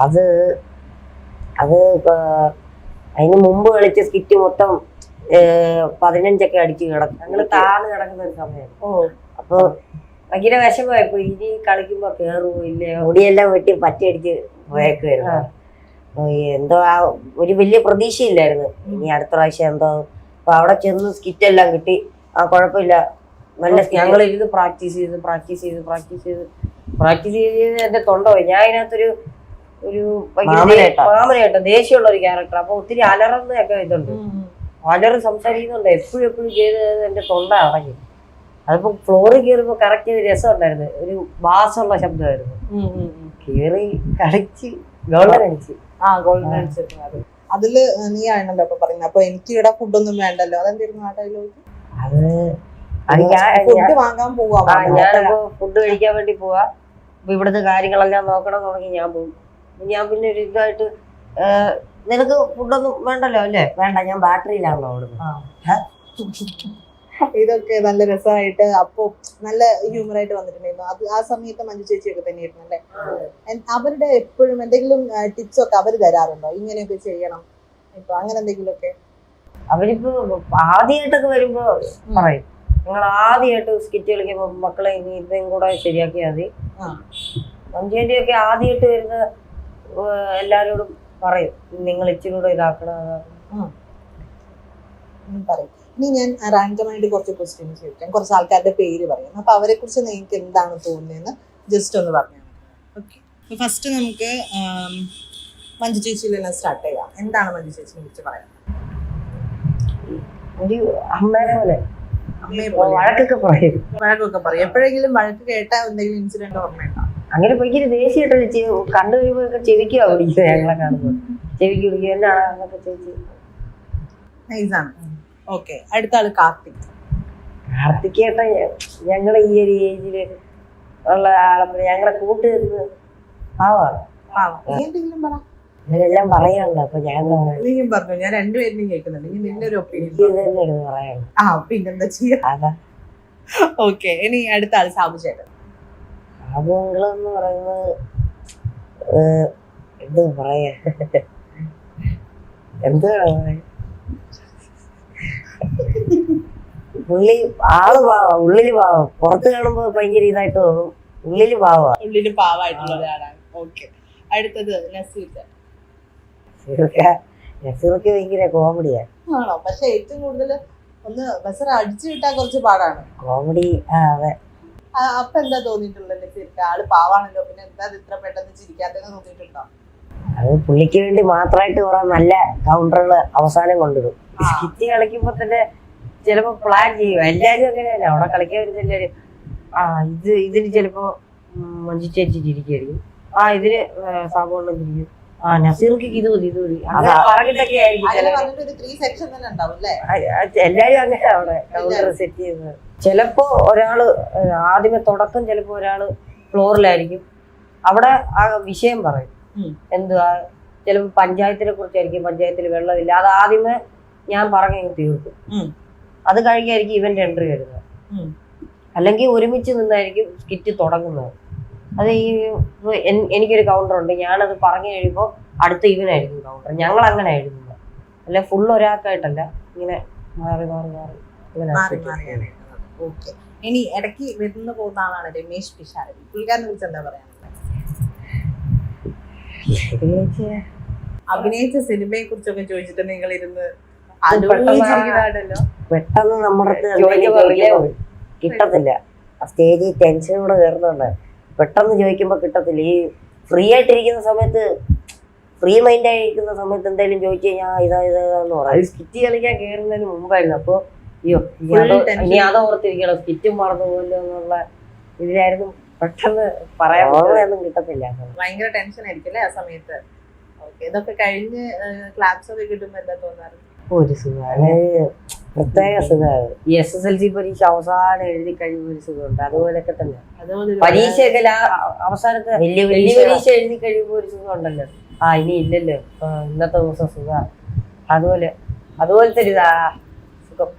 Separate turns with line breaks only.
അത് അത് അതിന് മുമ്പ് കളിച്ച സ്കിറ്റ് മൊത്തം 15 അടിച്ച് കിടക്കും. ഞങ്ങള് താന്ന് കിടക്കുന്ന ഒരു സമയമാണ്. അപ്പൊ ഭയങ്കര വിഷമമായിപ്പോ ഇനി കളിക്കുമ്പോ കേറുമോ ഇല്ലേ, മുടിയെല്ലാം വെട്ടി പറ്റയടിച്ച് പോയേക്കുവായിരുന്നു. എന്തോ ഒരു വലിയ പ്രതീക്ഷയില്ലായിരുന്നു ഇനി അടുത്ത പ്രാവശ്യം എന്തോ. അപ്പൊ അവിടെ ചെന്ന് സ്കിറ്റ് എല്ലാം കിട്ടി. കുഴപ്പമില്ല, നല്ല ഞങ്ങളിരുന്ന് പ്രാക്ടീസ് ചെയ്ത് എന്റെ തൊണ്ട പോയി. ഞാൻ അതിനകത്തൊരു മാമനേട്ട ദേഷ്യമുള്ള ഒരു ക്യാരക്ടർ. അപ്പൊ ഒത്തിരി അലറുന്നൊക്കെ ഇതുണ്ട്, അലറ് സംസാരിക്കുന്നുണ്ട്, എപ്പോഴും ചെയ്ത് എന്റെ തൊണ്ട അടങ്ങി. അതിപ്പോ ഫ്ലോറിൽ കയറിയപ്പോ കറക്റ്റ് രസം ഉണ്ടായിരുന്നു, ഒരു ബാസുള്ള ശബ്ദമായിരുന്നു. കേറി കളിച്ച് ഗോൾഡൻ അടിച്ച്.
ഗോൾഡൻ അടിച്ചിട്ടുണ്ട്. അതില് നീ ആണല്ലോ അപ്പൊ പറയുന്നത്. അപ്പൊ എനിക്ക് ഇവിടെ ഫുഡൊന്നും വേണ്ടല്ലോ, അതെന്തായിരുന്നു ആ ഡയലോഗ്? ഫുഡ് വാങ്ങാൻ പോവാ,
ഞാനിപ്പോ ഫുഡ് കഴിക്കാൻ വേണ്ടി പോവാ. അപ്പൊ ഇവിടുത്തെ കാര്യങ്ങളെല്ലാം നോക്കണം തുടങ്ങി ഞാൻ പോകും. ഞാൻ പിന്നെ ഒരു ഇതായിട്ട്, നിനക്ക് ഫുഡൊന്നും വേണ്ടല്ലോ അല്ലേ? വേണ്ട, ഞാൻ ബാറ്ററിയിലാണല്ലോ അവിടുന്ന്.
ഇതൊക്കെ നല്ല രസമായിട്ട് അപ്പൊ നല്ല ഹ്യൂമറായിട്ട് വന്നിട്ടുണ്ടായിരുന്നു. അത് ആ സമയത്ത് മഞ്ജു ചേച്ചിയൊക്കെ തന്നെയായിരുന്നു അല്ലേ? അവരുടെ എപ്പോഴും എന്തെങ്കിലും ടിപ്സ് ഒക്കെ അവര് തരാറുണ്ടോ, ഇങ്ങനെയൊക്കെ ചെയ്യണം ഇപ്പൊ, അങ്ങനെ എന്തെങ്കിലും ഒക്കെ?
അവരിപ്പോ ആദ്യമായിട്ടൊക്കെ വരുമ്പോ പറയും, നിങ്ങൾ ആദ്യമായിട്ട് സ്കിറ്റ് കളിക്കുമ്പോ മക്കളെ ഇനി ഇതും കൂടെ ശരിയാക്കിയാൽ മതി. മഞ്ജുവിന്റെയൊക്കെ ആദ്യമായിട്ട് വരുന്ന എല്ലാരോടും പറയും, നിങ്ങൾ ഇച്ചിരി കൂടെ ഇതാക്കണം.
പറയും. ഇനി ഞാൻ റാൻഡമായിട്ട് കുറച്ച് ക്വസ്റ്റ്യൻസ് ചോദിക്കാം, കുറച്ച് ആൾക്കാരുടെ പേര് പറയാം. അപ്പൊ അവരെ കുറിച്ച് നിങ്ങൾക്ക് എന്താണ് തോന്നുന്നതെന്ന് ജസ്റ്റ് ഒന്ന് പറഞ്ഞാൽ. ഓക്കെ, ഫസ്റ്റ് നമുക്ക് മഞ്ജു ചേച്ചിയിൽ തന്നെ സ്റ്റാർട്ട് ചെയ്യാം. എന്താണ് മഞ്ജു ചേച്ചിനെ കുറിച്ച് പറയാം?
ഒരു അമ്മേനെ പോലെ, വഴക്കൊക്കെ പറയും.
എപ്പോഴെങ്കിലും വഴക്ക് കേട്ട എന്തെങ്കിലും ഇൻസിഡന്റ് ഓർമ്മയുണ്ടോ?
അങ്ങനെ ഭയങ്കര ദേഷ്യമായിട്ട് കണ്ടു കഴിയുമ്പോ ചെവിക്കാ പിടിക്കുക. ഞങ്ങളെ കാണുമ്പോ ചെവിക്ക് പിടിക്കുക, എന്നാണ് എന്നൊക്കെ ചോദിച്ചു.
നൈസാണ്. ഓക്കെ, അടുത്ത ആള് കാർത്തിക്.
കാർത്തികേട്ട ഞങ്ങളെ ഈ ഒരു ഏജില് ഉള്ള ആളെ ഞങ്ങളെ കൂട്ടുകാരുന്ന് പാവാണ്.
എന്തെങ്കിലും പറ.
ഇവരെല്ലാം പറയാനുള്ളു. അപ്പൊ ഞാൻ
പറഞ്ഞു, ഞാൻ രണ്ടുപേരും കേൾക്കുന്നുണ്ട്. നിന്റെ ഒരു ഒപ്പീനിയൻ പറയാനുള്ളൂ. പിന്നെന്താ ചെയ്യാ. ഓക്കെ, ഇനി അടുത്ത ആള് സാബു ചേട്ടൻ.
സാബുങ്ങളെന്ന് പറയുന്നത് എന്ത് പറയാ, എന്താണ് പുള്ളി ആള് പാവാ, ഉള്ളില് പാവാ. പുറത്ത് കാണുമ്പോ ഭയങ്കര ഇതായിട്ട് തോന്നും, ഉള്ളില് പാവാ.
ഉള്ളില് പാവായിട്ടുള്ള ഒരാളാണ്. ഓക്കെ, അടുത്തത് നസീർക്ക്.
നസീർക്ക് ഭയങ്കര കോമഡിയാ.
ആണോ? പക്ഷെ ഏറ്റവും കൂടുതൽ ഒന്ന് ബസറ അടിച്ചു കിട്ടാൻ കുറച്ച് പാടാണ്
കോമഡി. അതെ.
അപ്പൊ എന്താ തോന്നിയിട്ടുള്ളത് നസീർക്ക്? ആള് പാവാണല്ലോ, പിന്നെ എന്താ ഇത്ര പെട്ടെന്ന് ചിരിക്കാത്തെന്ന് തോന്നിയിട്ടുണ്ടോ?
അത് പുള്ളിക്ക് വേണ്ടി മാത്രമായിട്ട് കുറെ നല്ല കൗണ്ടറുകൾ അവസാനം കൊണ്ടിടും. സ്കിറ്റ് കളിക്കുമ്പോ തന്നെ ചിലപ്പോ പ്ലാൻ ചെയ്യും. എല്ലാരും അങ്ങനെയല്ല, അവിടെ കളിക്കാൻ വരുന്നെല്ലാരും ഇതിന് ചിലപ്പോ മഞ്ജു ചേച്ചി ചിരിക്കായിരിക്കും, ഇതിന് സാബുണ്ണം ചിരിക്കും, നസീർക്ക് ഇത് മതി അങ്ങനെ പറഞ്ഞിട്ടൊക്കെ ആയിരിക്കും. എല്ലാരും അങ്ങനെ അവിടെ കൗണ്ടർ സെറ്റ് ചെയ്യുന്നത്. ചിലപ്പോ ഒരാള് ആദ്യമേ തുടക്കം, ചിലപ്പോ ഒരാള് ഫ്ലോറിലായിരിക്കും, അവിടെ ആ വിഷയം പറയും. എന്തുവാ, ചിലപ്പോ പഞ്ചായത്തിനെ കുറിച്ചായിരിക്കും, പഞ്ചായത്തിൽ വെള്ളമില്ല, അത് ആദ്യമേ ഞാൻ പറഞ്ഞു തീർക്കും. അത് കഴിഞ്ഞായിരിക്കും ഇവന്റെ എൻട്രി വരുന്നത്. അല്ലെങ്കിൽ ഒരുമിച്ച് നിന്നായിരിക്കും സ്കിറ്റ് തുടങ്ങുന്നത്. അത് എനിക്കൊരു കൗണ്ടർ ഉണ്ട്, ഞാനത് പറഞ്ഞു കഴിയുമ്പോൾ അടുത്ത ഇവനായിരിക്കും കൗണ്ടർ. ഞങ്ങൾ അങ്ങനെ ആയിരുന്നു, അല്ല ഫുൾ ഒരാൾക്കായിട്ടല്ല, ഇങ്ങനെ മാറി മാറി മാറി
ഇങ്ങനെ. ഇനി ഇടയ്ക്ക് വരുന്ന പോകുന്ന ആളാണ് രമേശ് പിഷാരടി. പുള്ളിക്കാരനെ കുറിച്ച് എന്താ പറയാനുള്ളത്? അഭിനയിച്ച സിനിമയെ കുറിച്ചൊക്കെ ചോദിച്ചിട്ട് നിങ്ങൾ ഇരുന്ന്
പെട്ടെന്ന് നമ്മുടെ കിട്ടത്തില്ല. സ്റ്റേജിൽ ടെൻഷനോടെ കയറുന്നുണ്ട്, പെട്ടെന്ന് ചോദിക്കുമ്പോ കിട്ടത്തില്ല. ഈ ഫ്രീ ആയിട്ടിരിക്കുന്ന സമയത്ത്, ഫ്രീ മൈൻഡ് ആയിരിക്കുന്ന സമയത്ത് എന്തെങ്കിലും ചോദിച്ചു കഴിഞ്ഞാൽ ഇതാന്ന് പറയും. സ്കിറ്റ് കളിക്കാൻ കയറുന്നതിന് മുമ്പായിരുന്നു. അപ്പൊ ഇനി അതോർത്തിരിക്കണം, സ്കിറ്റും മറന്നു പോലോ എന്നുള്ള ഇതിലായിരുന്നു. പെട്ടെന്ന് പറയാൻ ഒന്നും കിട്ടത്തില്ല.
ഭയങ്കര ടെൻഷൻ ആയിരിക്കും അല്ലേ ആ സമയത്ത്? ഇതൊക്കെ കഴിഞ്ഞ് ക്ലാപ്സ് ഒക്കെ കിട്ടുമ്പോ എന്താ തോന്നാറ്?
ഒരു സുഖമാണ്, പ്രത്യേക സുഖമാണ്. ഈ SSLC പരീക്ഷ അവസാനം എഴുതി കഴിയുമ്പോൾ ഒരു സുഖമുണ്ട്. അതുപോലൊക്കെ തന്നെ പരീക്ഷയൊക്കെ അവസാനത്തെ വലിയ പരീക്ഷ എഴുതി കഴിയുമ്പോൾ ഒരു സുഖം ഉണ്ടല്ലോ. ഇനി ഇല്ലല്ലോ, ഇന്നത്തെ ദിവസം സുഖമാണ്. അതുപോലത്തെ ഒരു സുഖം.